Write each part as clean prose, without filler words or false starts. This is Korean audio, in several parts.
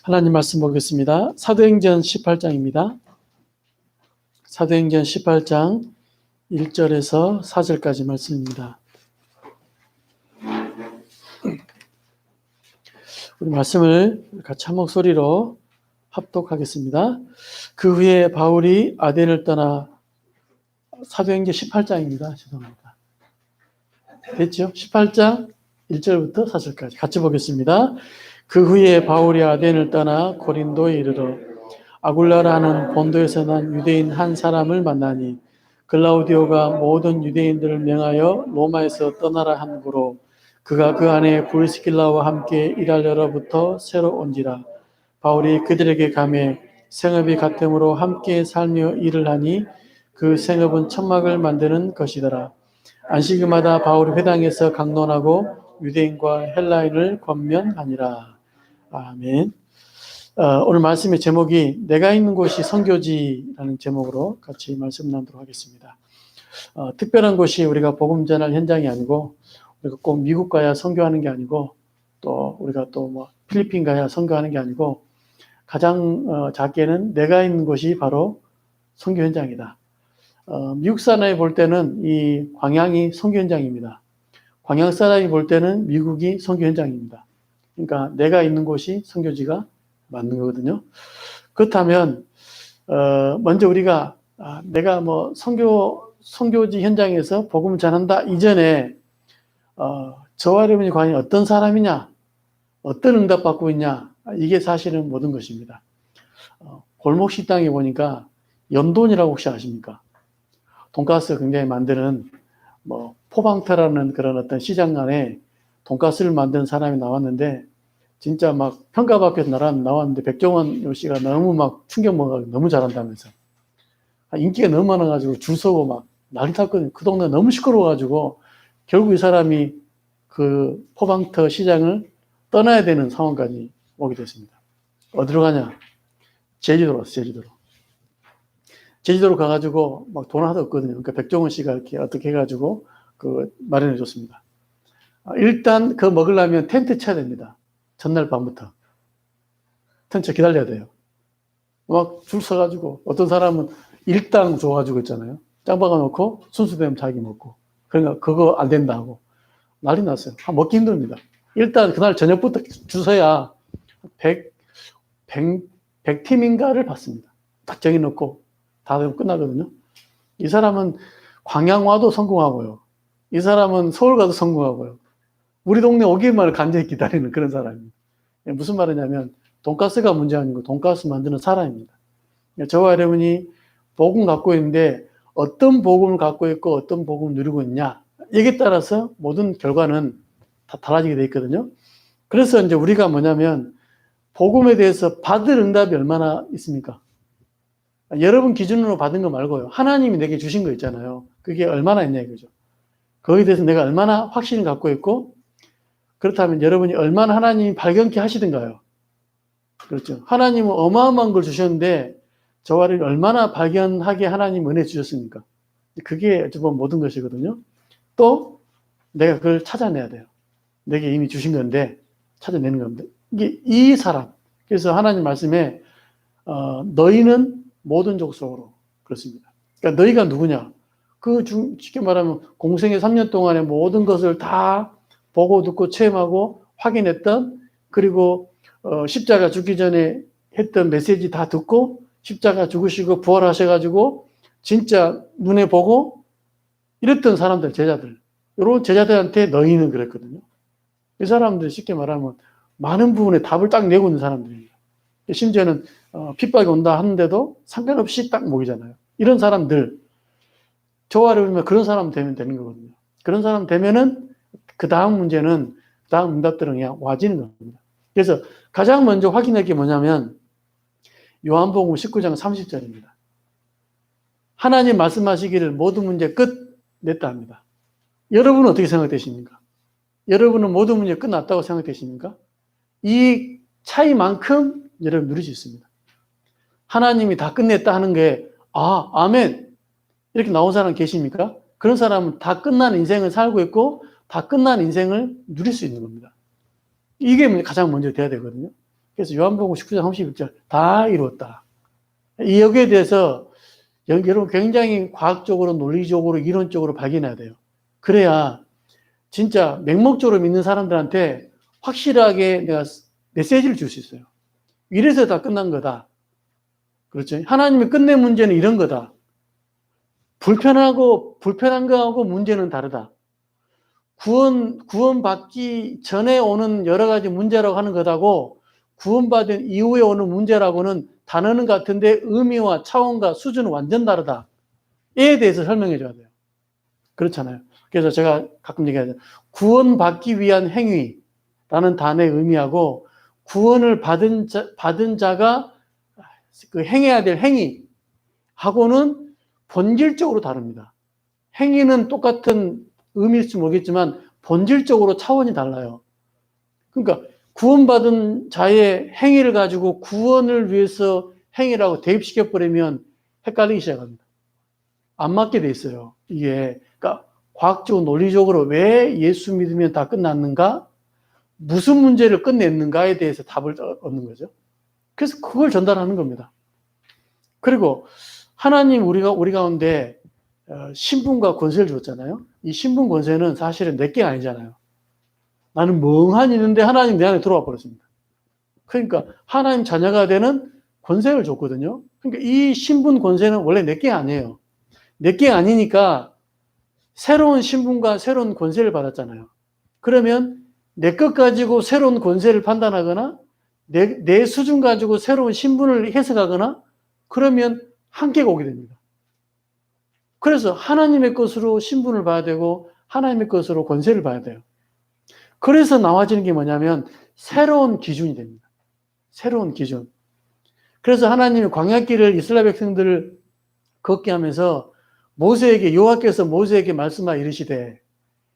하나님 말씀 보겠습니다. 사도행전 18장입니다. 사도행전 18장 1절에서 4절까지 말씀입니다. 우리 말씀을 같이 한 목소리로 합독하겠습니다. 그 후에 바울이 아덴을 떠나 사도행전 18장입니다. 죄송합니다. 됐죠? 18장 1절부터 4절까지 같이 보겠습니다. 그 후에 바울이 아덴을 떠나 고린도에 이르러 아굴라라는 본도에서 난 유대인 한 사람을 만나니 글라우디오가 모든 유대인들을 명하여 로마에서 떠나라 함으로 그가 그 안에 브리스길라와 함께 일하려로부터 새로 온지라. 바울이 그들에게 가매 생업이 같음으로 함께 살며 일을 하니 그 생업은 천막을 만드는 것이더라. 안식일마다 바울이 회당에서 강론하고 유대인과 헬라인을 권면하니라. 아멘. 오늘 말씀의 제목이 내가 있는 곳이 선교지라는 제목으로 같이 말씀 나누도록 하겠습니다. 특별한 곳이 우리가 복음 전할 현장이 아니고 우리가 꼭 미국 가야 선교하는 게 아니고 또 우리가 또 뭐 필리핀 가야 선교하는 게 아니고 가장 작게는 내가 있는 곳이 바로 선교 현장이다. 미국 사람이 볼 때는 이 광양이 선교 현장입니다. 광양 사람이 볼 때는 미국이 선교 현장입니다. 그러니까 내가 있는 곳이 선교지가 맞는 거거든요. 그렇다면 먼저 우리가 내가 뭐 선교지 현장에서 복음을 전한다 이전에 저와 여러분이 과연 어떤 사람이냐, 어떤 응답 받고 있냐, 이게 사실은 모든 것입니다. 골목 식당에 보니까 연돈이라고 혹시 아십니까? 돈가스 굉장히 만드는 뭐 포방터라는 그런 어떤 시장 안에 돈가스를 만드는 사람이 나왔는데 진짜 막 평가받고 나왔는데 백종원 씨가 너무 막 충격 먹어가지고 너무 잘한다면서 인기가 너무 많아가지고 줄 서고 막 난리 탔거든요. 그 동네 너무 시끄러워가지고 결국 이 사람이 그 포방터 시장을 떠나야 되는 상황까지 오게 됐습니다. 어디로 가냐? 제주도로 왔어요. 제주도로 가가지고 막 돈 하나도 없거든요. 그러니까 백종원 씨가 이렇게 어떻게 해가지고 그 마련해 줬습니다. 일단 그거 먹으려면 텐트 쳐야 됩니다. 전날 밤부터. 텐트 기다려야 돼요. 막 줄 서가지고 어떤 사람은 일당 줘가지고 있잖아요. 짱 박아놓고 순수되면 자기 먹고. 그러니까 그거 안 된다고. 난리 났어요. 먹기 힘듭니다. 일단 그날 저녁부터 줄 서야 100팀인가를 받습니다. 딱 정해놓고 다 되면 끝나거든요. 이 사람은 광양 와도 성공하고요. 이 사람은 서울 가도 성공하고요. 우리 동네 오기만을 간절히 기다리는 그런 사람입니다. 무슨 말이냐면 돈가스가 문제 아니고 돈가스 만드는 사람입니다. 저와 여러분이 복음 갖고 있는데 어떤 복음을 갖고 있고 어떤 복음을 누리고 있냐 여기에 따라서 모든 결과는 다 달라지게 돼 있거든요. 그래서 이제 우리가 뭐냐면 복음에 대해서 받을 응답이 얼마나 있습니까? 여러분 기준으로 받은 거 말고요. 하나님이 내게 주신 거 있잖아요. 그게 얼마나 있냐 이거죠. 거기에 대해서 내가 얼마나 확신을 갖고 있고 그렇다면 여러분이 얼마나 하나님이 발견케 하시든가요. 그렇죠. 하나님은 어마어마한 걸 주셨는데 저와를 얼마나 발견하게 하나님 은혜 주셨습니까? 그게 어쩌면 모든 것이거든요. 또 내가 그걸 찾아내야 돼요. 내게 이미 주신 건데 찾아내는 겁니다. 이게 이 사람. 그래서 하나님 말씀에 너희는 모든 족속으로 그렇습니다. 그러니까 너희가 누구냐? 쉽게 말하면 공생의 3년 동안에 모든 것을 다 보고 듣고 체험하고 확인했던 그리고 십자가 죽기 전에 했던 메시지 다 듣고 십자가 죽으시고 부활하셔가지고 진짜 눈에 보고 이랬던 사람들, 제자들. 이런 제자들한테 너희는 그랬거든요. 이 사람들 쉽게 말하면 많은 부분에 답을 딱 내고 있는 사람들입니다. 심지어는 핍박이 온다 하는데도 상관없이 딱 먹이잖아요. 이런 사람들, 저와 여러분 그런 사람 되면 되는 거거든요. 그런 사람 되면은 그 다음 문제는 그 다음 응답들은 그냥 와지는 겁니다. 그래서 가장 먼저 확인할 게 뭐냐면 요한복음 19장 30절입니다. 하나님 말씀하시기를 모든 문제 끝 냈다 합니다. 여러분은 어떻게 생각되십니까? 여러분은 모든 문제 끝났다고 생각되십니까? 이 차이만큼 여러분 누릴 수 있습니다. 하나님이 다 끝냈다 하는 게 아멘 이렇게 나온 사람 계십니까? 그런 사람은 다 끝난 인생을 살고 있고 다 끝난 인생을 누릴 수 있는 겁니다. 이게 가장 먼저 돼야 되거든요. 그래서 요한복음 19장 31절 다 이루었다. 이 여기에 대해서 여러분 굉장히 과학적으로 논리적으로 이론적으로 발견해야 돼요. 그래야 진짜 맹목적으로 믿는 사람들한테 확실하게 내가 메시지를 줄 수 있어요. 이래서 다 끝난 거다. 그렇죠? 하나님이 끝낸 문제는 이런 거다. 불편한 거하고 문제는 다르다. 구원받기 전에 오는 여러 가지 문제라고 하는 것하고 구원받은 이후에 오는 문제라고는 단어는 같은데 의미와 차원과 수준은 완전 다르다. 이에 대해서 설명해 줘야 돼요. 그렇잖아요. 그래서 제가 가끔 얘기하죠. 구원받기 위한 행위라는 단어의 의미하고 구원을 받은 자가 그 행해야 될 행위하고는 본질적으로 다릅니다. 행위는 똑같은 의미일지 모르겠지만 본질적으로 차원이 달라요. 그러니까 구원받은 자의 행위를 가지고 구원을 위해서 행위라고 대입시켜버리면 헷갈리기 시작합니다. 안 맞게 돼 있어요. 이게 그러니까 과학적으로 논리적으로 왜 예수 믿으면 다 끝났는가? 무슨 문제를 끝냈는가에 대해서 답을 얻는 거죠. 그래서 그걸 전달하는 겁니다. 그리고 하나님 우리 가운데 신분과 권세를 줬잖아요. 이 신분 권세는 사실은 내게 아니잖아요. 나는 멍하니 있는데 하나님 내 안에 들어와 버렸습니다. 그러니까 하나님 자녀가 되는 권세를 줬거든요. 그러니까 이 신분 권세는 원래 내게 아니에요. 내게 아니니까 새로운 신분과 새로운 권세를 받았잖아요. 그러면 내 것 가지고 새로운 권세를 판단하거나 내 수준 가지고 새로운 신분을 해석하거나 그러면 한계가 오게 됩니다. 그래서 하나님의 것으로 신분을 봐야 되고 하나님의 것으로 권세를 봐야 돼요. 그래서 나와지는 게 뭐냐면 새로운 기준이 됩니다. 새로운 기준. 그래서 하나님이 광야길을 이스라엘 백성들을 걷게 하면서 여호와께서 모세에게 말씀하여 이르시되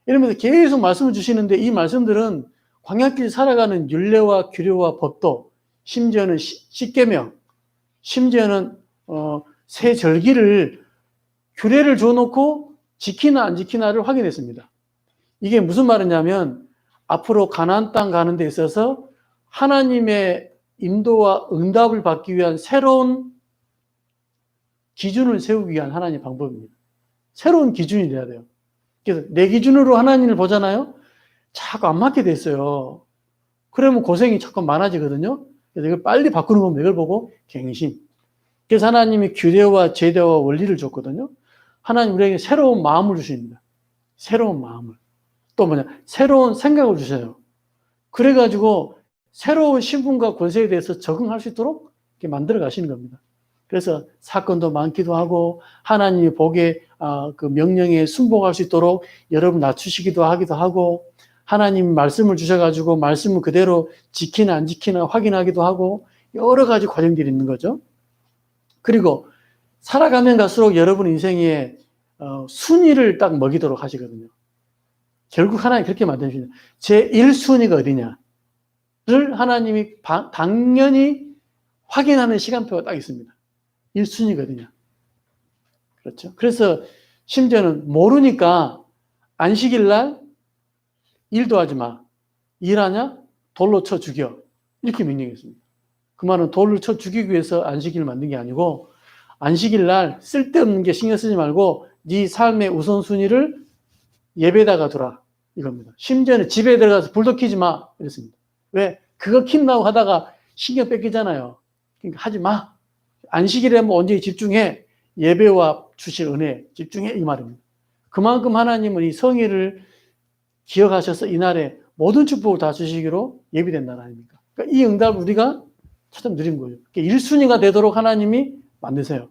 이러면서 계속 말씀을 주시는데 이 말씀들은 광야길 살아가는 율례와 규례와 법도 심지어는 십계명 심지어는 새 절기를 규례를 줘놓고 지키나 안 지키나를 확인했습니다. 이게 무슨 말이냐면 앞으로 가나안 땅 가는 데 있어서 하나님의 인도와 응답을 받기 위한 새로운 기준을 세우기 위한 하나님의 방법입니다. 새로운 기준이 돼야 돼요. 그래서 내 기준으로 하나님을 보잖아요. 자꾸 안 맞게 됐어요. 그러면 고생이 자꾸 많아지거든요. 그래서 이걸 빨리 바꾸는 겁니다. 이걸 보고 갱신. 그래서 하나님이 규례와 제도와 원리를 줬거든요. 하나님 우리에게 새로운 마음을 주십니다. 새로운 마음을. 또 새로운 생각을 주셔요. 그래가지고 새로운 신분과 권세에 대해서 적응할 수 있도록 이렇게 만들어 가시는 겁니다. 그래서 사건도 많기도 하고 하나님의 복에 그 명령에 순복할 수 있도록 여러분 낮추시기도 하기도 하고 하나님 말씀을 주셔가지고 말씀을 그대로 지키나 안 지키나 확인하기도 하고 여러 가지 과정들이 있는 거죠. 그리고 살아가면 갈수록 여러분 인생에 순위를 딱 먹이도록 하시거든요. 결국 하나님 그렇게 만드십니다. 제 1순위가 어디냐를 하나님이 당연히 확인하는 시간표가 딱 있습니다. 1순위가 어디냐. 그렇죠. 그래서 심지어는 모르니까 안식일 날 일도 하지 마. 일하냐? 돌로 쳐 죽여. 이렇게 명령했습니다. 그 말은 돌로 쳐 죽이기 위해서 안식일을 만든 게 아니고 안식일 날 쓸데없는 게 신경 쓰지 말고 네 삶의 우선순위를 예배에다가 두라. 이겁니다. 심지어는 집에 들어가서 불도 켜지 마. 이랬습니다. 왜? 그거 킨다고 하다가 신경 뺏기잖아요. 그러니까 하지 마. 안식일에 뭐 언제 집중해. 예배와 주실 은혜에 집중해. 이 말입니다. 그만큼 하나님은 이 성일을 기억하셔서 이날에 모든 축복을 다 주시기로 예비된 날 아닙니까? 그러니까 이 응답을 우리가 참 누린 거예요. 1순위가 되도록 하나님이 만드세요.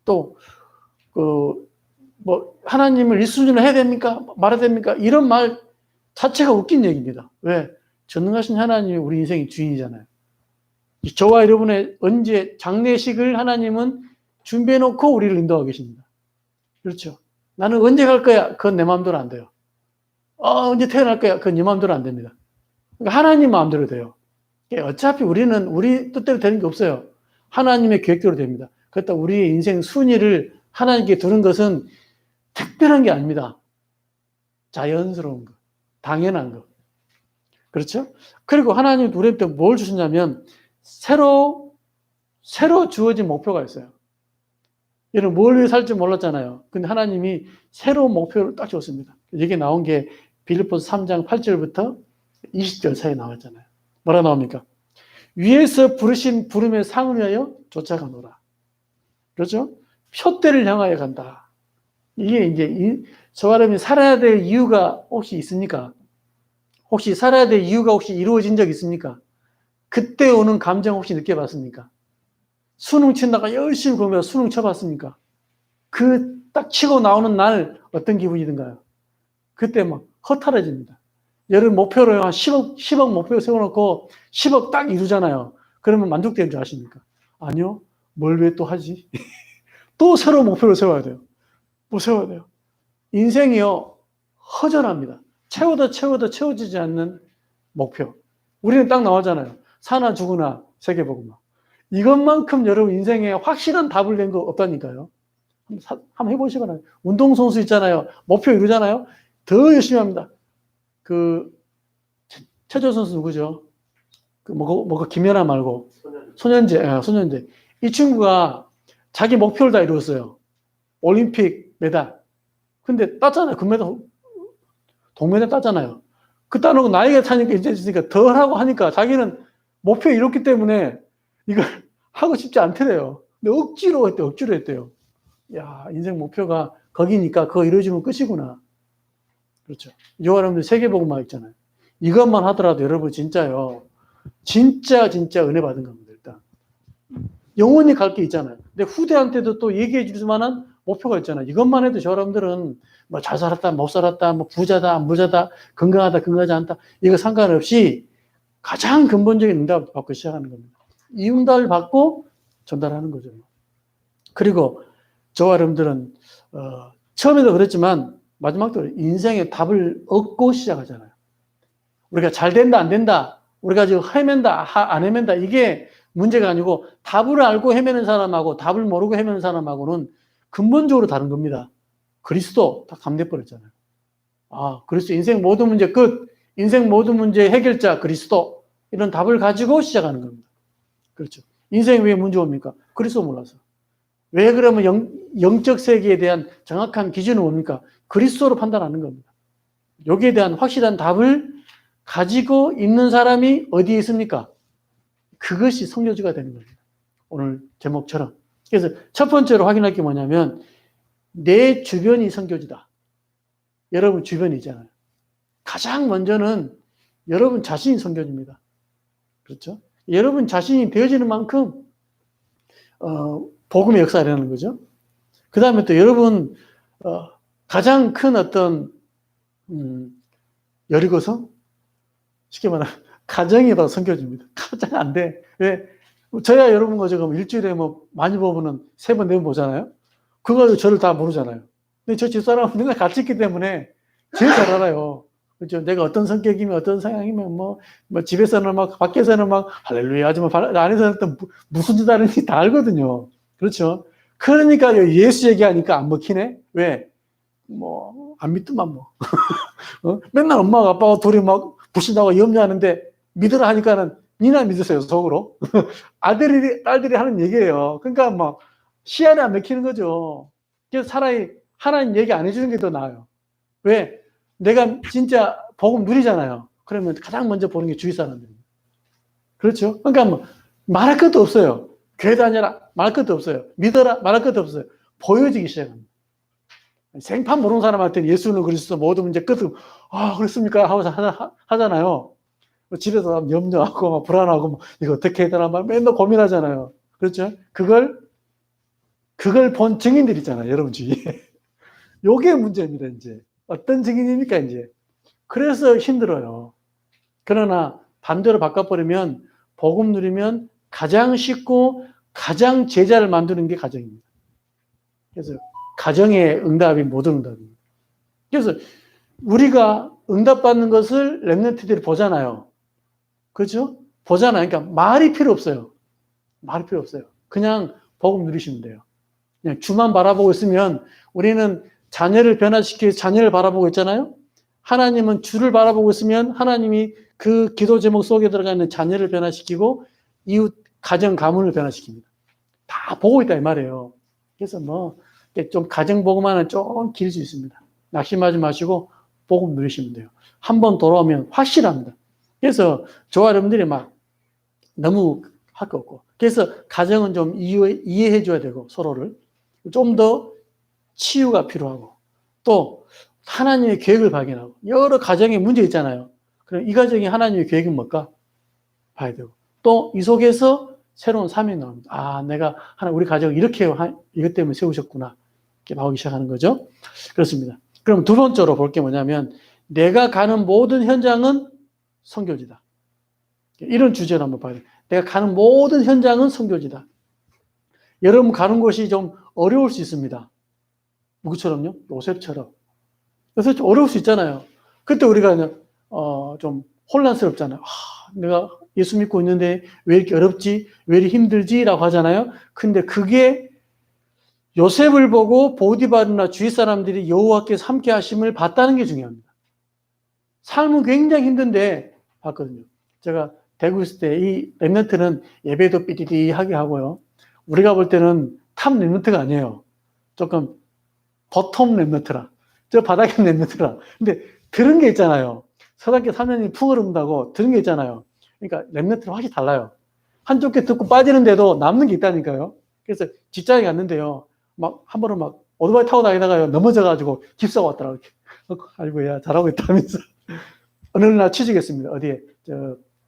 또, 하나님을 1순위로 해야 됩니까? 말해야 됩니까? 이런 말 자체가 웃긴 얘기입니다. 왜? 전능하신 하나님이 우리 인생의 주인이잖아요. 저와 여러분의 언제 장례식을 하나님은 준비해놓고 우리를 인도하고 계십니다. 그렇죠. 나는 언제 갈 거야? 그건 내 마음대로 안 돼요. 언제 태어날 거야? 그건 네 마음대로 안 됩니다. 그러니까 하나님 마음대로 돼요. 어차피 우리는 우리 뜻대로 되는 게 없어요. 하나님의 계획대로 됩니다. 그렇다고 우리의 인생 순위를 하나님께 두는 것은 특별한 게 아닙니다. 자연스러운 것, 당연한 것. 그렇죠? 그리고 하나님 우리한테 뭘 주셨냐면 새로 주어진 목표가 있어요. 얘는 뭘 위해 살지 몰랐잖아요. 근데 하나님이 새로운 목표를 딱 줬습니다. 여기 나온 게 빌립보서 3장 8절부터 20절 사이에 나왔잖아요. 뭐라 나옵니까? 위에서 부르신 부름에 상응하여 쫓아가노라. 그렇죠? 표대를 향하여 간다. 이게 이제 저와 여러분이 살아야 될 이유가 혹시 있습니까? 혹시 살아야 될 이유가 혹시 이루어진 적 있습니까? 그때 오는 감정 혹시 느껴봤습니까? 수능 친다가 열심히 공부해서 수능 쳐봤습니까? 그 딱 치고 나오는 날 어떤 기분이 든가요? 그때 막 허탈해집니다. 여러분 목표를 한 10억 목표 세워놓고 10억 딱 이루잖아요. 그러면 만족되는 줄 아십니까? 아니요. 뭘 왜 또 하지? 또 새로운 목표를 세워야 돼요. 뭐 세워야 돼요? 인생이요. 허전합니다. 채워지지 않는 목표. 우리는 딱 나오잖아요. 사나 죽으나 세계복음화. 이것만큼 여러분 인생에 확실한 답을 낸 거 없다니까요. 한번 해보시거나. 운동선수 있잖아요. 목표 이루잖아요. 더 열심히 합니다. 체조 선수 누구죠? 김연아 말고. 소년재. 이 친구가 자기 목표를 다 이루었어요. 올림픽 메달. 근데 땄잖아요. 금메달, 동메달 땄잖아요. 그 따놓고 나이가 차니까 이제 덜 하고 하니까 자기는 목표 이뤘기 때문에 이걸 하고 싶지 않더래요. 근데 억지로 했대요. 야, 인생 목표가 거기니까 그거 이루어지면 끝이구나. 그렇죠. 여러분들 세계복음화 있잖아요. 이것만 하더라도 여러분 진짜요. 진짜 은혜 받은 겁니다, 일단. 영원히 갈 게 있잖아요. 근데 후대한테도 또 얘기해 줄 만한 목표가 있잖아요. 이것만 해도 저 여러분들은 뭐 잘 살았다, 못 살았다, 뭐 부자다, 안 부자다, 건강하다, 건강하지 않다. 이거 상관없이 가장 근본적인 응답을 받고 시작하는 겁니다. 이 응답을 받고 전달하는 거죠. 그리고 저와 여러분들은 처음에도 그랬지만 마지막도 인생의 답을 얻고 시작하잖아요. 우리가 잘 된다, 안 된다, 우리가 지금 헤맨다, 안 헤맨다, 이게 문제가 아니고 답을 알고 헤매는 사람하고 답을 모르고 헤매는 사람하고는 근본적으로 다른 겁니다. 그리스도 다 감내버렸잖아요. 그리스도 인생 모든 문제 끝, 인생 모든 문제 해결자 그리스도, 이런 답을 가지고 시작하는 겁니다. 그렇죠. 인생이 왜 문제 옵니까? 그리스도 몰라서. 왜 그러면 영적 세계에 대한 정확한 기준은 뭡니까? 그리스도로 판단하는 겁니다. 여기에 대한 확실한 답을 가지고 있는 사람이 어디에 있습니까? 그것이 선교주가 되는 겁니다. 오늘 제목처럼. 그래서 첫 번째로 확인할 게 뭐냐면 내 주변이 선교주다. 여러분 주변이 있잖아요. 가장 먼저는 여러분 자신이 선교주입니다. 그렇죠? 여러분 자신이 되어지는 만큼 복음의 역사를 하는 거죠. 그 다음에 또 여러분 가장 큰 어떤 여리고성? 쉽게 말하면 가정이 더 선교주입니다. 가장 안 돼. 왜? 저야 여러분 거 지금 일주일에 뭐 많이 보면은 3번, 4번 보잖아요. 그거 저를 다 모르잖아요. 근데 저 집사람은 맨날 같이 있기 때문에 제일 잘 알아요. 그렇죠? 내가 어떤 성격이면 어떤 성향이면 뭐 집에서는 막 밖에서는 막 할렐루야 하지만 안에서는 또 무슨 짓 하는지 다 알거든요. 그렇죠? 그러니까 예수 얘기하니까 안 먹히네? 왜? 안 믿더만 뭐. 맨날 엄마가 아빠가 둘이 막 불신하고 염려하는데 믿으라 하니까는 니나 믿으세요, 속으로. 딸들이 하는 얘기예요. 그러니까 막 시야에 안 먹히는 거죠. 그래서 차라리 하나님 얘기 안 해주는 게 더 나아요. 왜? 내가 진짜 복음 누리잖아요. 그러면 가장 먼저 보는 게 주위 사람들입니다. 그렇죠? 그러니까 뭐 말할 것도 없어요. 교회 다녀라 말할 것도 없어요. 믿어라 말할 것도 없어요. 보여지기 시작합니다. 생판 모르는 사람한테는 예수는 그리스도 모든 문제 끝을 그렇습니까? 하고 하잖아요. 집에서 염려하고 막 불안하고 막 이거 어떻게 해야 되나 막 맨날 고민하잖아요. 그렇죠? 그걸 본 증인들 있잖아요. 여러분 주위에. 요게 문제입니다. 이제 어떤 증인입니까? 이제 그래서 힘들어요. 그러나 반대로 바꿔버리면 복음 누리면 가장 쉽고 가장 제자를 만드는 게 가정입니다. 그래서 가정의 응답이 모든 응답입니다. 그래서 우리가 응답받는 것을 렘넌트들이 보잖아요. 그렇죠? 보잖아요. 그러니까 말이 필요 없어요. 말이 필요 없어요. 그냥 복음 누리시면 돼요. 그냥 주만 바라보고 있으면 우리는 자녀를 변화시키기 위해서 자녀를 바라보고 있잖아요. 하나님은 주를 바라보고 있으면 하나님이 그 기도 제목 속에 들어가 있는 자녀를 변화시키고 이웃 가정 가문을 변화시킵니다. 다 보고 있다 이 말이에요. 그래서 뭐 좀 가정 복음화는 좀 길 수 있습니다. 낙심하지 마시고 복음 누리시면 돼요. 한번 돌아오면 확실합니다. 그래서 저와 여러분들이 막 너무 할 거 없고, 그래서 가정은 좀 이해해 줘야 되고, 서로를 좀 더 치유가 필요하고, 또 하나님의 계획을 발견하고, 여러 가정에 문제 있잖아요. 그럼 이 가정이 하나님의 계획은 뭘까 봐야 되고, 또 이 속에서 새로운 사명이 나옵니다. 아, 내가 우리 가정을 이렇게 이것 때문에 세우셨구나, 이렇게 나오기 시작하는 거죠. 그렇습니다. 그럼 두 번째로 볼 게 뭐냐면, 내가 가는 모든 현장은 선교지다. 이런 주제로 한번 봐야 돼요. 내가 가는 모든 현장은 선교지다. 여러분 가는 곳이 좀 어려울 수 있습니다. 누구처럼요? 요셉처럼. 그래서 좀 어려울 수 있잖아요. 그때 우리가 좀 혼란스럽잖아요. 내가 예수 믿고 있는데 왜 이렇게 어렵지? 왜 이렇게 힘들지? 라고 하잖아요. 근데 그게 요셉을 보고 보디바르나 주위 사람들이 여호와께서 함께 하심을 봤다는 게 중요합니다. 삶은 굉장히 힘든데 봤거든요. 제가 대구 있을 때 이 랩런트는 예배도 삐디디하게 하고요. 우리가 볼 때는 탑 랩런트가 아니에요. 조금 버텀 랩런트라. 저 바닥에 랩런트라. 근데 들은 게 있잖아요. 서당계 3년이 풍을 흡는다고 들은 게 있잖아요. 그러니까 랩런트는 확실히 달라요. 한쪽 귀 듣고 빠지는데도 남는 게 있다니까요. 그래서 직장에 갔는데요. 막 한 번은 막 오토바이 타고 다니다가요. 넘어져가지고 깁스가 왔더라고요. 아이고, 야, 잘하고 있다면서. 어느 날 취직했습니다. 어디에?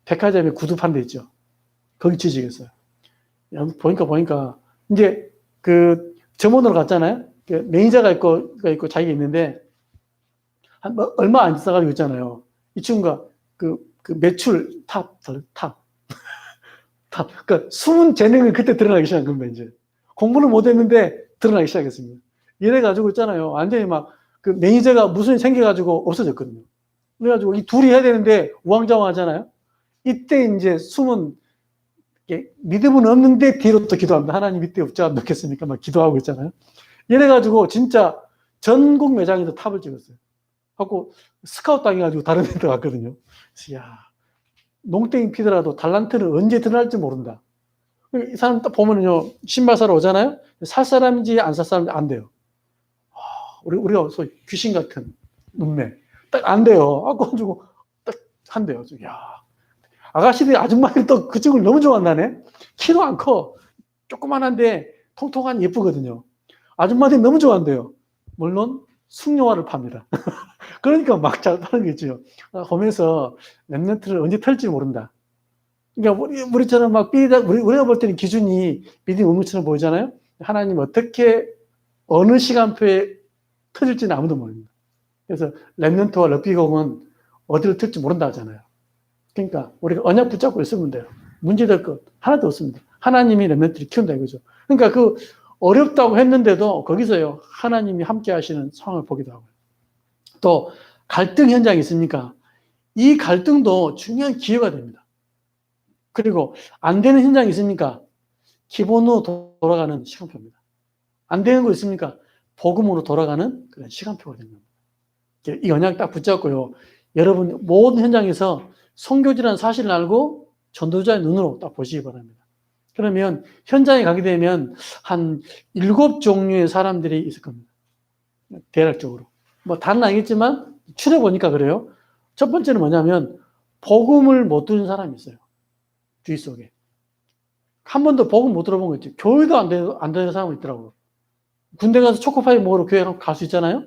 백화점에 구두 파는 데 있죠. 거기 취직했어요. 보니까, 이제 그 점원으로 갔잖아요. 매니저가 있고 자기가 있는데, 얼마 안 써가지고 있잖아요. 이 친구가 그 매출 탑. 그러니까 숨은 재능은 그때 드러나기 시작한 겁니다, 이제. 공부는 못 했는데 드러나기 시작했습니다. 이래가지고 있잖아요. 완전히 막 그 매니저가 무슨 일이 생겨가지고 없어졌거든요. 그래가지고 이 둘이 해야 되는데 우왕좌왕 하잖아요. 이때 이제 숨은 믿음은 없는데 뒤로 또 기도합니다. 하나님 이때 없지 않겠습니까? 막 기도하고 있잖아요. 이래가지고 진짜 전국 매장에서 탑을 찍었어요. 하고 스카우트 당해가지고 다른 데도 갔거든요. 그래서 야, 농땡이 피더라도 달란트는 언제 드러날지 모른다. 이 사람 딱 보면요, 신발 사러 오잖아요. 살 사람인지 안 살 사람인지 안 돼요. 우리가 소위 귀신 같은 눈매. 딱 안 돼요. 아까가지고 딱 한대요. 야, 아가씨들이 아줌마들이 또 그 친구를 너무 좋아한다네. 키도 안 커. 조그만한데 통통한 예쁘거든요. 아줌마들이 너무 좋아한대요. 물론 숙녀화를 팝니다. 그러니까 막 잘 파는 거죠. 보면서 랩런트를 언제 털지 모른다. 그러니까 우리처럼 막 우리가 볼 때는 기준이 믿음 의무처럼 보이잖아요. 하나님 어떻게 어느 시간표에 터질지는 아무도 모릅니다. 그래서 랩런트와 럭비공은 어디를 틀지 모른다 하잖아요. 그러니까 우리가 언약 붙잡고 있으면 돼요. 문제될 것 하나도 없습니다. 하나님이 랩런트를 키운다 이거죠. 그러니까 그 어렵다고 했는데도 거기서요, 하나님이 함께 하시는 상황을 보기도 하고요. 또 갈등 현장이 있으니까 이 갈등도 중요한 기회가 됩니다. 그리고 안 되는 현장이 있으니까 기본으로 돌아가는 시간표입니다. 안 되는 거 있습니까? 복음으로 돌아가는 그런 시간표가 됩니다. 이 언약 딱 붙잡고요. 여러분 모든 현장에서 선교지라는 사실을 알고 전도자의 눈으로 딱 보시기 바랍니다. 그러면 현장에 가게 되면 한 7종류의 사람들이 있을 겁니다. 대략적으로. 뭐 다는 아니겠지만 추려보니까 그래요. 첫 번째는 뭐냐면 복음을 못 들은 사람이 있어요. 주위 속에. 한 번도 복음 못 들어본 거 있죠. 교회도 안 되는 사람이 있더라고요. 군대 가서 초코파이 먹으러 교회 갈 수 있잖아요.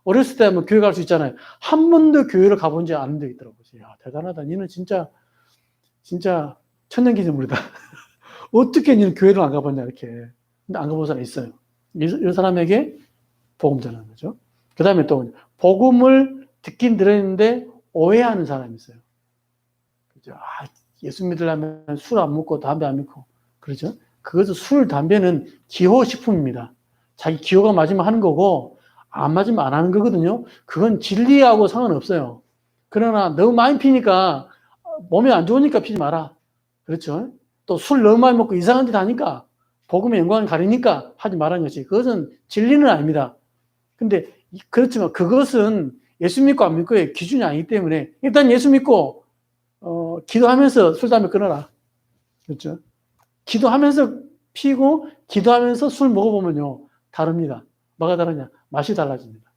어렸을 때 하면 교회 갈 수 있잖아요. 한 번도 교회를 가본 지 않은 데 있더라고요. 야, 대단하다. 니는 진짜 천년기념물이다. 어떻게 니는 교회를 안 가봤냐, 이렇게. 근데 안 가본 사람이 있어요. 이 사람에게 복음 전하는 거죠. 그 다음에 또, 복음을 듣긴 들었는데 오해하는 사람이 있어요. 그죠? 예수 믿으려면 술 안 먹고 담배 안 먹고. 그렇죠? 그것은 술, 담배는 기호식품입니다. 자기 기호가 맞으면 하는 거고, 안 맞으면 안 하는 거거든요. 그건 진리하고 상관없어요. 그러나 너무 많이 피니까 몸에 안 좋으니까 피지 마라. 그렇죠? 또 술 너무 많이 먹고 이상한 짓 하니까 복음의 영광을 가리니까 하지 말라는 것이, 그것은 진리는 아닙니다. 근데 그렇지만 그것은 예수 믿고 안 믿고의 기준이 아니기 때문에 일단 예수 믿고 기도하면서 술, 담배 끊어라. 그렇죠? 기도하면서 피고, 기도하면서 술 먹어보면요, 다릅니다. 뭐가 다르냐? 맛이 달라집니다.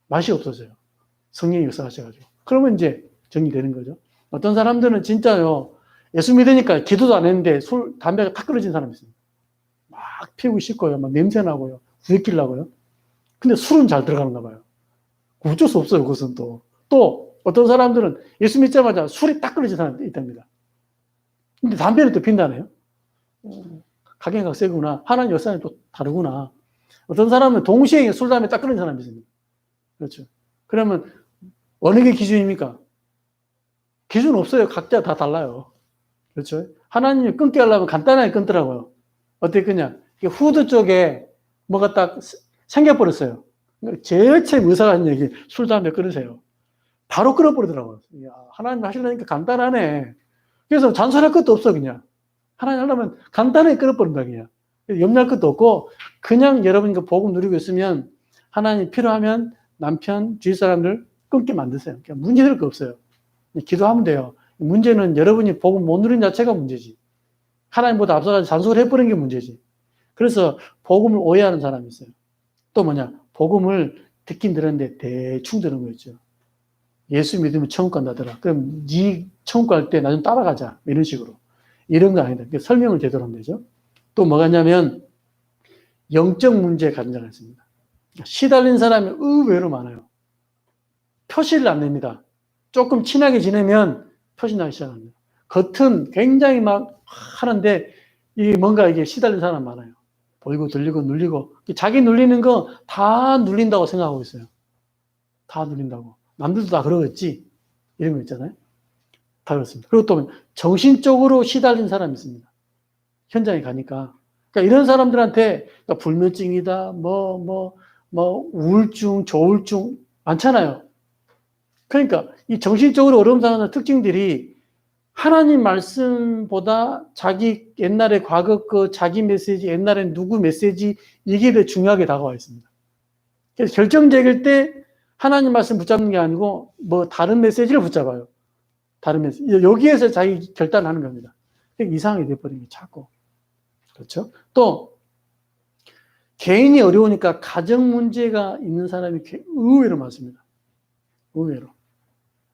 맛이 없어져요. 성령이 역사하셔가지고. 그러면 이제 정리되는 거죠. 어떤 사람들은 진짜요, 예수 믿으니까 기도도 안 했는데 술, 담배가 탁 끊어진 사람이 있습니다. 막 피우고 싶고요. 막 냄새나고요. 구역질나고요. 근데 술은 잘 들어가는가 봐요. 어쩔 수 없어요. 그것은 또. 또 어떤 사람들은 예수 믿자마자 술이 딱 끊어진 사람이 있답니다. 근데 담배를 또 핀다네요. 각양각 세구나. 하나님 역사는 또 다르구나. 어떤 사람은 동시에 술, 담배 딱 끊어진 사람이 있습니다. 그렇죠. 그러면 어느 게 기준입니까? 기준 없어요. 각자 다 달라요. 그렇죠. 하나님이 끊게 하려면 간단하게 끊더라고요. 어떻게 끊냐? 후드 쪽에 뭐가 딱 생겨버렸어요. 제일 처음 의사가 한 얘기, 술, 담배 끊으세요. 바로 끊어버리더라고요. 야, 하나님 하시려니까 간단하네. 그래서 잔소리할 것도 없어, 그냥. 하나님 하려면 간단하게 끊어버린다, 그냥. 염려할 것도 없고, 그냥 여러분이 복음 누리고 있으면 하나님 필요하면 남편, 주위 사람들 끊게 만드세요. 그냥 문제될 거 없어요. 기도하면 돼요. 문제는 여러분이 복음 못 누린 자체가 문제지. 하나님보다 앞서가서 잔소리 해버린 게 문제지. 그래서 복음을 오해하는 사람이 있어요. 또 뭐냐? 복음을 듣긴 들었는데 대충 들은 거 있죠. 예수 믿으면 천국 간다더라. 그럼 네 천국 갈 때 나 좀 따라가자. 이런 식으로. 이런 거 아니다. 설명을 제대로 하면 되죠. 또 뭐가 있냐면 영적 문제에 가진 자가 있습니다. 시달린 사람이 의외로 많아요. 표시를 안 냅니다. 조금 친하게 지내면 표시 나기 시작합니다. 겉은 굉장히 막 하는데 이게 뭔가 이게 시달린 사람 많아요. 보이고 들리고 눌리고 자기 눌리는 거 다 눌린다고 생각하고 있어요. 다 눌린다고. 남들도 다 그러겠지. 이런 거 있잖아요. 다 그렇습니다. 그리고 또 정신적으로 시달린 사람이 있습니다. 현장에 가니까. 그러니까 이런 사람들한테 불면증이다, 우울증, 조울증 많잖아요. 그러니까 이 정신적으로 어려운 사람의 특징들이 하나님 말씀보다 자기 옛날에 과거 그 자기 메시지, 옛날에 누구 메시지 이게 더 중요하게 다가와 있습니다. 그래서 결정적일 때 하나님 말씀 붙잡는 게 아니고 다른 메시지를 붙잡아요. 다른 메시지. 여기에서 자기 결단을 하는 겁니다. 이상하게 돼버리는 게 자꾸. 그렇죠? 또 개인이 어려우니까 가정 문제가 있는 사람이 의외로 많습니다. 의외로.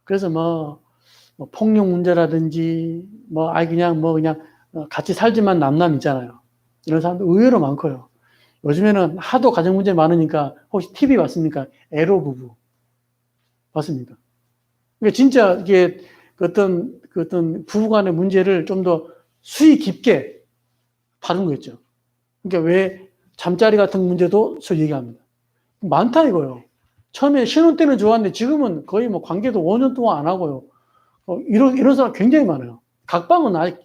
그래서 폭력 문제라든지 그냥 같이 살지만 남남 있잖아요. 이런 사람들 의외로 많고요. 요즘에는 하도 가정 문제 많으니까 혹시 TV 봤습니까? 애로 부부 봤습니까? 그러니까 진짜 이게 어떤 부부간의 문제를 좀 더 수위 깊게 다룬 거였죠. 그러니까 왜 잠자리 같은 문제도 얘기합니다. 많다 이거요. 처음에 신혼 때는 좋았는데 지금은 거의 관계도 5년 동안 안 하고요. 이런 사람 굉장히 많아요. 각방은 아직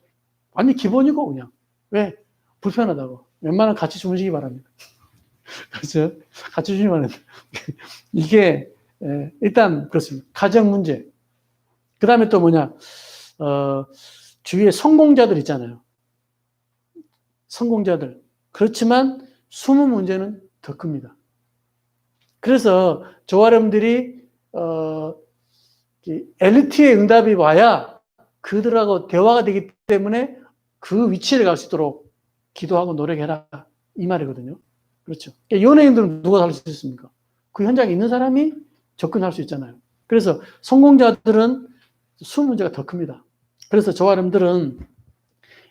완전 기본이고 그냥. 왜? 불편하다고. 웬만하면 같이 주무시기 바랍니다. 그렇죠? 같이 주시면 안 됩니다. 이게 일단 그렇습니다. 가정 문제. 그 다음에 또 주위에 성공자들 있잖아요. 성공자들. 그렇지만 숨은 문제는 더 큽니다. 그래서 저와 여러분들이 엘리트의 응답이 와야 그들하고 대화가 되기 때문에 그 위치를 갈 수 있도록 기도하고 노력해라 이 말이거든요. 그렇죠. 연예인들은 누가 살 수 있습니까? 그 현장에 있는 사람이 접근할 수 있잖아요. 그래서 성공자들은 숨은 문제가 더 큽니다. 그래서 저와 여러분들은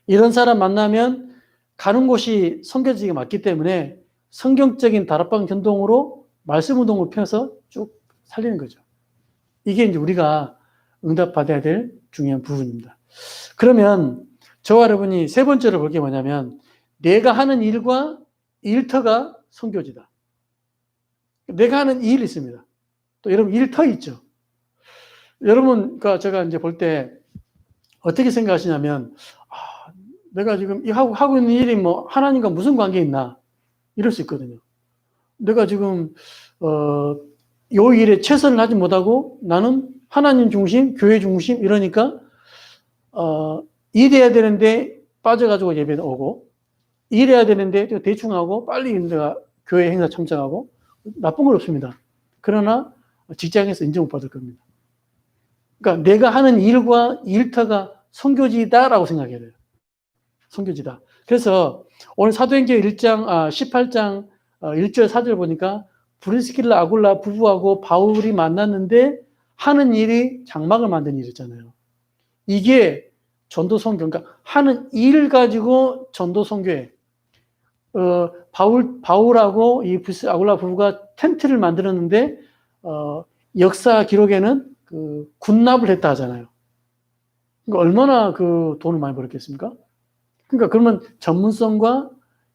이런 사람 만나면 가는 곳이 성경적이게 맞기 때문에 성경적인 다락방 전동으로 말씀 운동을 펴서 쭉 살리는 거죠. 이게 이제 우리가 응답받아야 될 중요한 부분입니다. 그러면 저와 여러분이 세 번째로 볼 게 뭐냐면 내가 하는 일과 일터가 선교지다. 내가 하는 일이 있습니다. 또 여러분 일터 있죠. 여러분, 제가 이제 볼 때 어떻게 생각하시냐면 내가 지금 하고 있는 일이 하나님과 무슨 관계 있나 이럴 수 있거든요. 내가 지금 요 일에 최선을 하지 못하고 나는 하나님 중심, 교회 중심 이러니까 일해야 되는데 빠져가지고 예배 오고 일해야 되는데 대충 하고 빨리 내가 교회 행사 참석하고 나쁜 건 없습니다. 그러나 직장에서 인정 못 받을 겁니다. 그러니까 내가 하는 일과 일터가 선교지다라고 생각해야 돼요. 선교지다. 그래서 오늘 사도행전 18장 1절 4절 보니까 브리스길라 아굴라 부부하고 바울이 만났는데 하는 일이 장막을 만드는 일이잖아요. 이게 전도 선교, 그러니까 하는 일 가지고 전도 선교에 바울하고 이 아굴라 부부가 텐트를 만들었는데 역사 기록에는 그 군납을 했다 하잖아요. 그러니까 얼마나 그 돈을 많이 벌었겠습니까? 그러니까 그러면 전문성과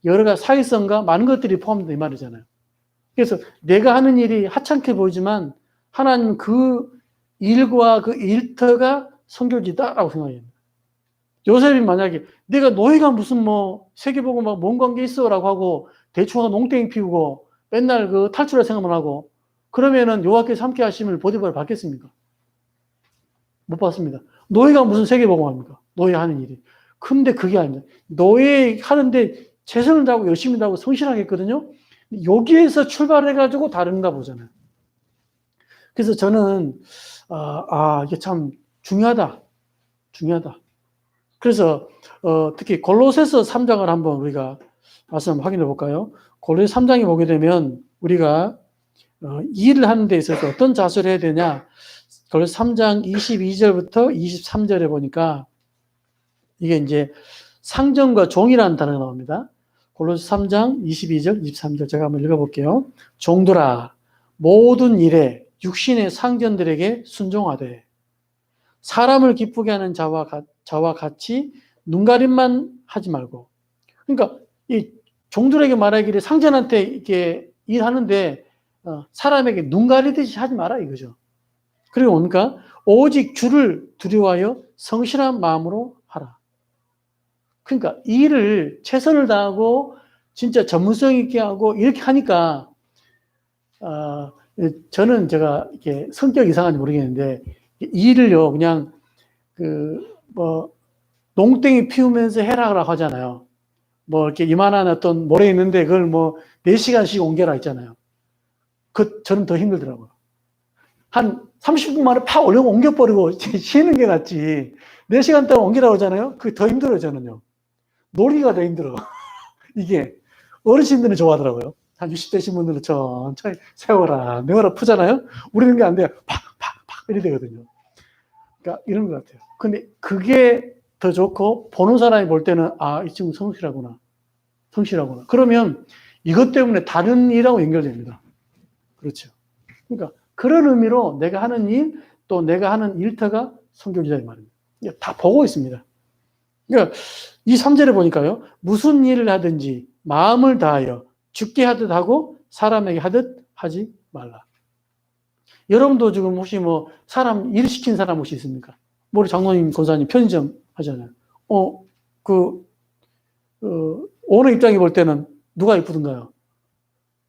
여러 가지 사회성과 많은 것들이 포함된다 이 말이잖아요. 그래서 내가 하는 일이 하찮게 보이지만 하나님 그 일과 그 일터가 선교지다라고 생각해요. 요셉이 만약에 내가 너희가 무슨 뭐 세계보고 막 뭔 관계 있어라고 하고 대충 농땡이 피우고 맨날 그 탈출할 생각만 하고 그러면은 여호와께서 함께 하심을 보디발을 받겠습니까? 못 받습니다. 너희가 무슨 세계보고 합니까? 너희 하는 일이. 근데 그게 아닙니다. 너희 하는데 최선을 다하고 열심히 다하고 성실하게 했거든요. 여기에서 출발해가지고 다른가 보잖아요. 그래서 저는 이게 참 중요하다. 그래서 특히 골로새서 3장을 한번 우리가 말씀 확인해 볼까요? 골로새 3장에 보게 되면 우리가 일을 하는 데 있어서 어떤 자세를 해야 되냐? 골로새 3장 22절부터 23절에 보니까 이게 이제 상전과 종이라는 단어가 나옵니다. 골로새 3장 22절, 23절 제가 한번 읽어볼게요. 종들아 모든 일에 육신의 상전들에게 순종하되 사람을 기쁘게 하는 자와 같이 눈가림만 하지 말고. 그러니까 이 종들에게 말하기를 상전한테 이렇게 일하는데 사람에게 눈가리듯이 하지 마라 이거죠. 그리고 뭡니까? 오직 주를 두려워하여 성실한 마음으로 하라. 그러니까 일을 최선을 다하고 진짜 전문성 있게 하고 이렇게 하니까 저는 제가 이렇게 성격 이상한지 모르겠는데 일을요 그냥 농땡이 피우면서 해라라고 하잖아요. 뭐 이렇게 이만한 어떤 모래 있는데 그걸 뭐 4시간씩 옮겨라 있잖아요. 저는 더 힘들더라고요. 한 30분 만에 팍 옮겨버리고 쉬는 게 낫지. 4시간 동안 옮기라고 하잖아요. 그게 더 힘들어요, 저는요. 놀기가 더 힘들어. 이게 어르신들은 좋아하더라고요. 한 60대신 분들은 천천히 세워라, 메워라 푸잖아요. 우리는 게 안 돼요. 팍 이래 되거든요. 그러니까 이런 것 같아요. 근데 그게 더 좋고 보는 사람이 볼 때는 이 친구 성실하구나. 그러면 이것 때문에 다른 일하고 연결됩니다. 그렇죠. 그러니까 그런 의미로 내가 하는 일, 또 내가 하는 일터가 선교지다 이 말입니다. 다 보고 있습니다. 그러니까 이 3절에 보니까요. 무슨 일을 하든지 마음을 다하여 죽게 하듯 하고 사람에게 하듯 하지 말라. 여러분도 지금 혹시 뭐 사람 일 시킨 사람 혹시 있습니까? 우리 장로님, 권사님 편의점 하잖아요. 오늘 입장에 볼 때는 누가 이쁘던가요?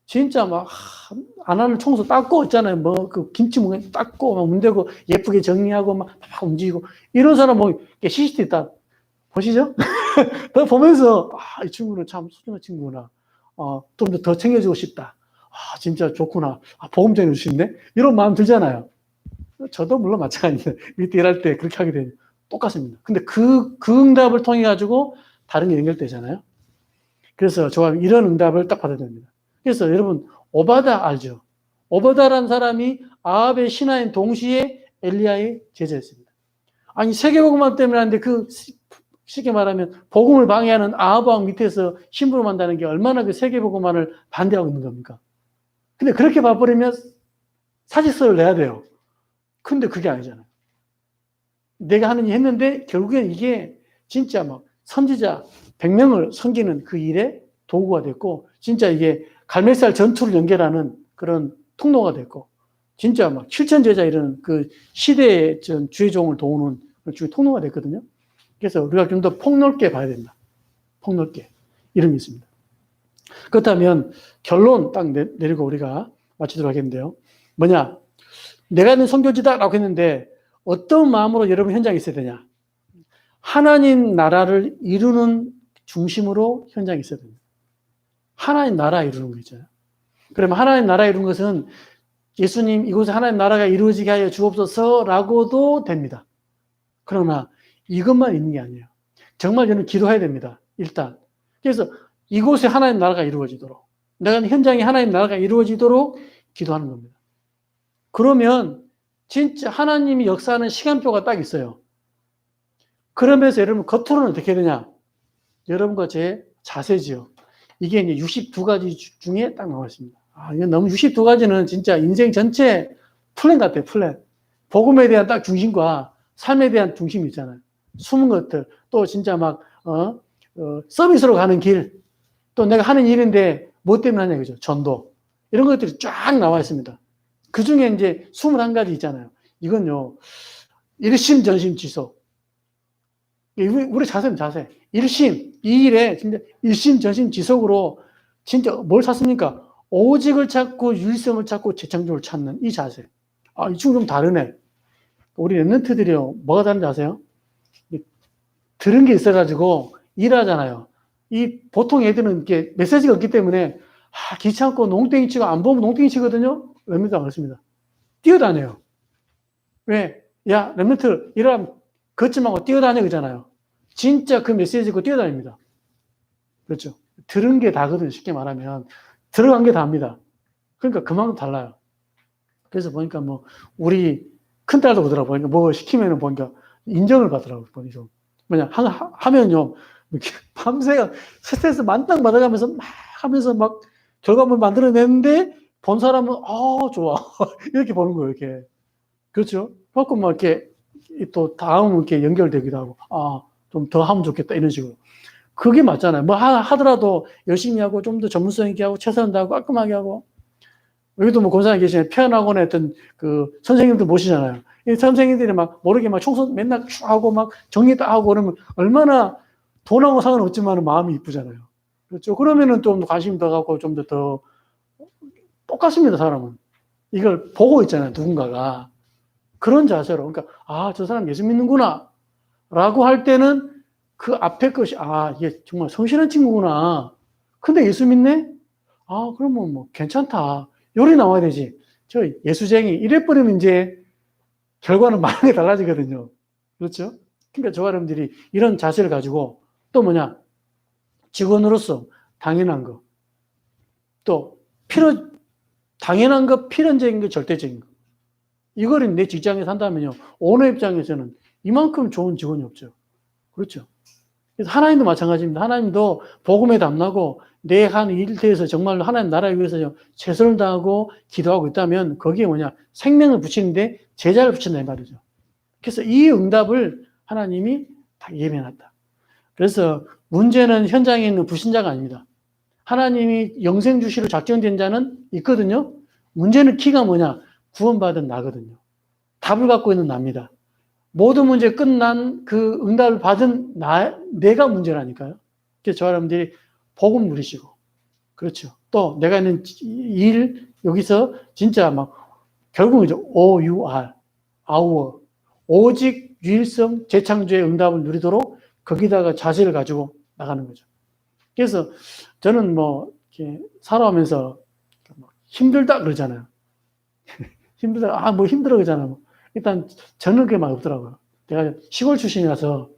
진짜 막 안 하는 청소 닦고 있잖아요. 뭐 그 김치 뭉개 닦고 막 문대고 예쁘게 정리하고 막 움직이고 이런 사람 뭐 CCTV 딱 보시죠? 보면서 이 친구는 참 소중한 친구구나. 좀 더 챙겨주고 싶다. 진짜 좋구나. 보험 챙겨줄 수 있네. 이런 마음 들잖아요. 저도 물론 마찬가지입니다. 밑에 일할 때 그렇게 하게 되면 똑같습니다. 근데 그 응답을 통해 가지고 다른 게 연결되잖아요. 그래서 저와 이런 응답을 딱 받아야 됩니다. 그래서 여러분 오바다 알죠? 오바다라는 사람이 아합의 신하인 동시에 엘리야의 제자였습니다. 아니 세계복음화 때문에 하는데 쉽게 말하면 복음을 방해하는 아합 왕 밑에서 심부름한다는 게 얼마나 그 세계복음화를 반대하고 있는 겁니까? 근데 그렇게 봐버리면 사직서를 내야 돼요. 근데 그게 아니잖아요. 내가 하는 일 했는데 결국엔 이게 진짜 막 선지자 100명을 섬기는 그 일에 도구가 됐고 진짜 이게 갈멜살 전투를 연결하는 그런 통로가 됐고 진짜 막 7천 제자 이런 그 시대의 주의 종을 도우는 주의 통로가 됐거든요. 그래서 우리가 좀 더 폭넓게 봐야 된다. 폭넓게. 이런 게 있습니다. 그렇다면 결론 딱 내리고 우리가 마치도록 하겠는데요. 뭐냐? 내가 있는 선교지다라고 했는데 어떤 마음으로 여러분 현장에 있어야 되냐? 하나님 나라를 이루는 중심으로 현장에 있어야 됩니다. 하나님 나라 이루는 거 있잖아요. 그러면 하나님 나라 이루는 것은 예수님 이곳에 하나님 나라가 이루어지게 하여 주옵소서라고도 됩니다. 그러나 이것만 있는 게 아니에요. 정말 저는 기도해야 됩니다. 일단. 그래서 이곳에 하나님 나라가 이루어지도록, 내가 현장에 하나님 나라가 이루어지도록 기도하는 겁니다. 그러면 진짜 하나님이 역사하는 시간표가 딱 있어요. 그러면서 여러분 겉으로는 어떻게 되냐? 여러분과 제 자세지요. 이게 이제 62가지 중에 딱 나와 있습니다. 이건 너무 62가지는 진짜 인생 전체 플랜 같아요, 플랜. 복음에 대한 딱 중심과 삶에 대한 중심이 있잖아요. 숨은 것들, 또 진짜 막, 서비스로 가는 길, 또 내가 하는 일인데 뭐 때문에 하냐, 그죠? 전도. 이런 것들이 쫙 나와 있습니다. 그 중에 이제 21가지 있잖아요. 이건요, 일심전심지속. 우리 자세는 자세. 일심, 이 일에 진짜 일심전심지속으로 진짜 뭘 찾습니까? 오직을 찾고 유일성을 찾고 재창조를 찾는 이 자세. 이 친구 좀 다르네. 우리 랩런트들이요, 뭐가 다른지 아세요? 들은 게 있어가지고 일하잖아요. 보통 애들은 이렇게 메시지가 없기 때문에 귀찮고 농땡이 치고 안 보면 농땡이 치거든요. 랩런트 안 그렇습니다. 뛰어다녀요. 왜? 야, 랩런트 일하면 걷지 말고 뛰어다녀 그러잖아요. 진짜 그 메시지 듣고 뛰어다닙니다. 그렇죠. 들은 게 다거든요. 쉽게 말하면. 들어간 게 다입니다. 그러니까 그만큼 달라요. 그래서 보니까 뭐 우리 큰딸도 그러더라고요. 보니까 뭐 시키면은 보니까 인정을 받더라고요. 보니까 뭐냐 하면요 이렇게 밤새가 스트레스 만땅 받아가면서 막 하면서 막 결과물 만들어내는데 본 사람은 좋아 이렇게 보는 거예요. 이렇게 그렇죠. 그래갖고 막 이렇게 또 다음 이렇게 연결되기도 하고 좀 더 하면 좋겠다 이런 식으로. 그게 맞잖아요. 뭐 하더라도 열심히 하고 좀 더 전문성 있게 하고 최선을 다하고 깔끔하게 하고. 여기도 뭐 권사님 계시네. 피아노학원에 했던 그 선생님들 모시잖아요. 이 선생님들이 막 모르게 막 청소 맨날 쭉 하고 막 정리 다 하고 그러면 얼마나 돈하고 상관없지만 마음이 이쁘잖아요. 그렇죠. 그러면은 좀 관심 더 갖고 좀 더 똑같습니다, 사람은. 이걸 보고 있잖아요, 누군가가. 그런 자세로. 그러니까, 저 사람 예수 믿는구나. 라고 할 때는 그 앞에 것이, 얘 정말 성실한 친구구나. 근데 예수 믿네? 그러면 뭐 괜찮다. 요리 나와야 되지. 저 예수쟁이. 이래버리면 이제 결과는 많이 달라지거든요. 그렇죠? 그러니까 저와 여러분들이 이런 자세를 가지고 또 뭐냐? 직원으로서 당연한 거. 또 당연한 거, 필연적인 거, 절대적인 거. 이거를 내 직장에서 한다면요. 오너 입장에서는 이만큼 좋은 직원이 없죠. 그렇죠? 그래서 하나님도 마찬가지입니다. 하나님도 복음에 담나고 내 한 일터에서 정말로 하나님 나라를 위해서 최선을 다하고 기도하고 있다면 거기에 뭐냐? 생명을 붙이는데 제자를 붙인다 이 말이죠. 그래서 이 응답을 하나님이 다 예배해놨다. 그래서 문제는 현장에 있는 불신자가 아닙니다. 하나님이 영생 주시로 작정된 자는 있거든요. 문제는 키가 뭐냐? 구원받은 나거든요. 답을 갖고 있는 나입니다. 모든 문제 끝난 그 응답을 받은 내가 문제라니까요. 그래서 저와 여러분들이 복음 누리시고, 그렇죠. 또 내가 있는 일, 여기서 진짜 막, 결국은 이제 OUR, our, 오직 유일성 재창조의 응답을 누리도록 거기다가 자세를 가지고 나가는 거죠. 그래서 저는 뭐, 이렇게 살아오면서 힘들다 그러잖아요. 힘들다, 뭐 힘들어 그러잖아요. 일단 저는 그게 막 없더라고요. 제가 시골 출신이라서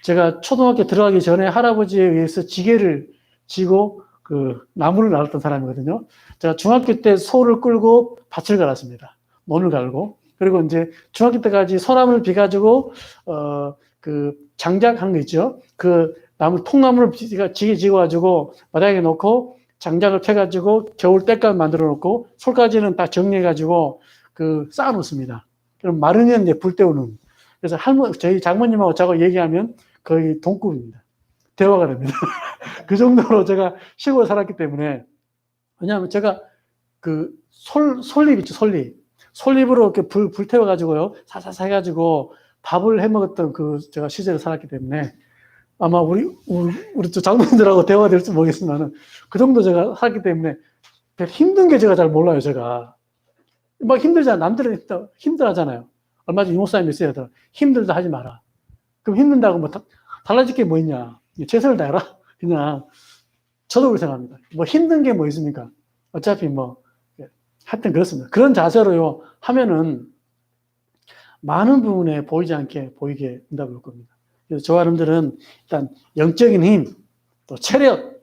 제가 초등학교 들어가기 전에 할아버지에 의해서 지게를 지고 그 나무를 날았던 사람이거든요. 제가 중학교 때 소를 끌고 밭을 갈았습니다. 논을 갈고. 그리고 이제 중학교 때까지 소나무를 비가지고 그 장작한 거 있죠. 그 나무 통나무를 지게 지고가지고 바닥에 놓고 장작을 펴가지고 겨울 때까지 만들어 놓고 솔까지는 다 정리해가지고 그 쌓아 놓습니다. 그럼 마르면 이제 불 때우는. 그래서 저희 장모님하고 저하고 얘기하면 거의 동급입니다. 대화가 됩니다. 그 정도로 제가 시골에 살았기 때문에. 왜냐하면 제가 그 솔잎 있죠, 솔잎. 솔잎으로 이렇게 불 태워가지고요. 사사사 해가지고 밥을 해 먹었던 제가 시절에 살았기 때문에 아마 우리 또 장모님들하고 대화가 될지 모르겠지만은 그 정도 제가 살았기 때문에 힘든 게 제가 잘 몰라요, 제가. 막 힘들잖아. 남들은 힘들어 하잖아요. 얼마 전에 이목사님이 있어야 하더라. 힘들다 하지 마라. 그럼 힘든다고 뭐 달라질 게 뭐 있냐. 최선을 다해라. 그냥 저도 그렇게 생각합니다. 뭐 힘든 게 뭐 있습니까? 어차피 뭐 하여튼 그렇습니다. 그런 자세로요 하면은 많은 부분에 보이지 않게 보이게 응답을 올 겁니다. 그래서 저와 여러분들은 일단 영적인 힘, 또 체력,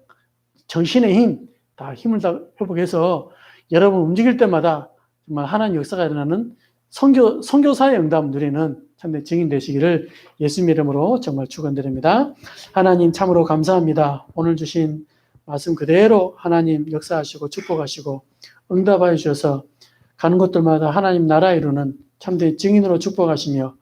정신의 힘, 다 힘을 다 회복해서 여러분 움직일 때마다 정말 하나님 역사가 일어나는 선교사의 응답 누리는 참된 증인 되시기를 예수님 이름으로 정말 축원드립니다. 하나님 참으로 감사합니다. 오늘 주신 말씀 그대로 하나님 역사하시고 축복하시고 응답하여 주셔서 가는 곳들마다 하나님 나라 이루는 참된 증인으로 축복하시며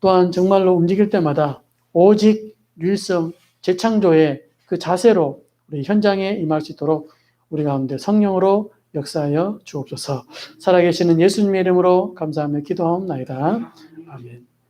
또한 정말로 움직일 때마다 오직 유일성 재창조의 그 자세로 우리 현장에 임할 수 있도록 우리 가운데 성령으로 역사하여 주옵소서. 살아계시는 예수님의 이름으로 감사하며 기도하옵나이다. 아멘.